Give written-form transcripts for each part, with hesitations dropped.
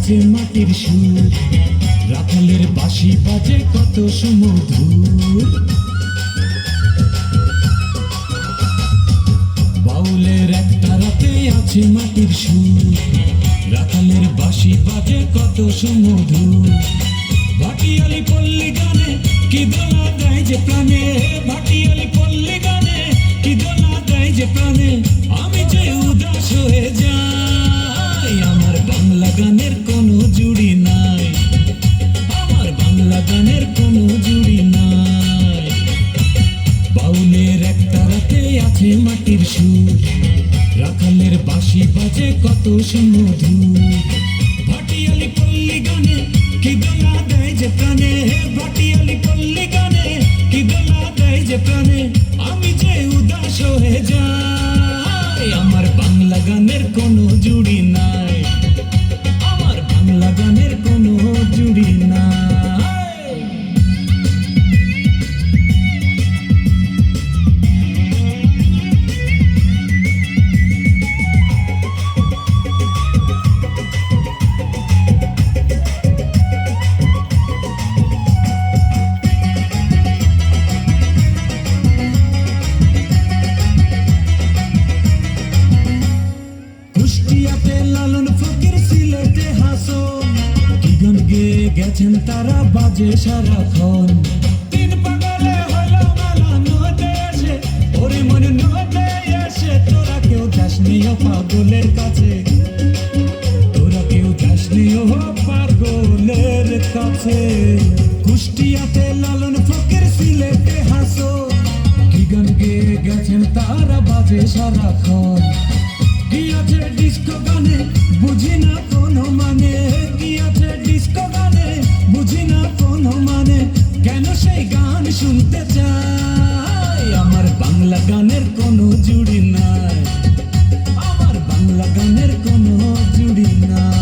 আছে মাটির সুর, রাখালের বাঁশি বাজে কত সুমধুর। বাউলের একটা রাতে আছে মাটির সুর, রাখালের বাঁশি বাজে কত সুমধুর। ভাটিয়ালি পল্লী গানে কি দোলা দেয় যে প্রাণে, ভাটিয়ালি পল্লী গানে কি দোলা দেয় যে প্রাণে। আমি যে উদাস হয়ে যাই, আমার বাংলা গানের কোনো জুড়ি নাই, আমার বাংলা গানের কোনো জুড়ি নাই। বাউলের একটা রাতে আছে মাটির সুর, রাখালের বাঁশি বাজে কত সুমধুর। ভাটিয়ালি পল্লী গানে কি দোলা দেয় যে প্রাণে, ভাটিয়ালি পল্লী গানে কি দোলা দেয় যে প্রাণে। আমি যে উদাস হয়ে যাই, আমার বাংলা গানের কোনো জুড়ি নাই, আমার বাংলা গানের কোনো জুড়ি নাই। কুষ্টিয়াতে লালন ফকির, সিলেটে হাসন, কি গান গেয়ে গেছেন তারা বাজে সারাক্ষণ। তিন পাগলে হইল মেলা নদে এসে, ওরে মনে নদে এসে। তোরা কেউ যাসনি ও পাগলের কাছে, তোরা কেউ যাসনি ও পাগলের কাছে। কুষ্টিয়াতে লালন ফকির, সিলেটে হাসন, কি গান গেয়ে গেছেন তারা বাজে সারাক্ষণ। কি আছে ডিস্কো গানে বুঝি না কোনো মানে, কি আছে ডিস্কো গানে বুঝি না কোনো মানে। কেন সেই গান শুনতে চাই, আমার বাংলা গানের কোনো জুড়ি নাই, আমার বাংলা গানের কোনো জুড়ি নাই।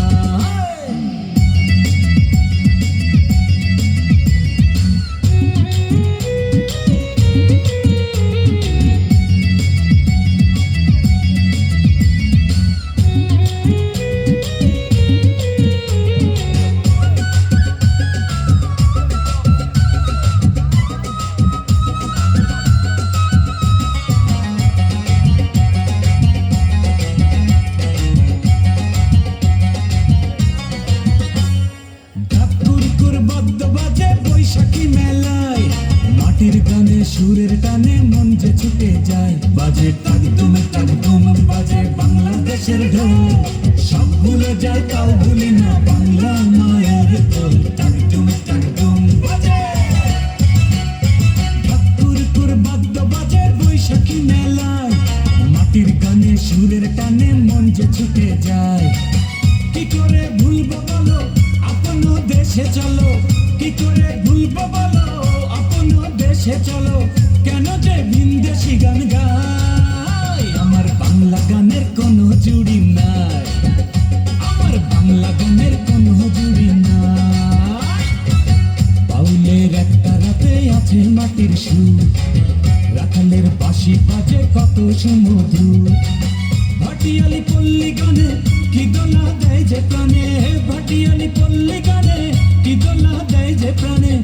বৈশাখী মেলায় মাটির গানে সুরের টানে মন যে ছুটে যায়, বাজে টাকদুম টাকদুম বাজে বাংলাদেশের ঢোল। সব ভুলে যায় কাল ভুলি না বাংলা মায়ের কোল, টাকদুম টাকদুম বাজে। ঠাকুরপুর বাদ্য বাজে বৈশাখী মেলায়, মাটির গানে সুরের টানে মন যে ছুটে যায়। কি করে ভুলবো বলো আপন দেশে চলো, কি করে ভুলবো বলো আপন দেশে চলো। কেন যে ভিনদেশি গান গাই, আমার বাংলা গানের কোনো জুড়ি নাই, আমার বাংলা গানের কোনো জুড়ি নাই। বাউলের একটা রাতে আছে মাটির সুর, রাখালের বাঁশি বাজে কত সুমধুর। ভাটিয়ালি পল্লী গানে কি দোলা দেয় যে প্রাণে, ভাটিয়ালি পল্লী গানে কি দোলা দেয় যে প্রাণে।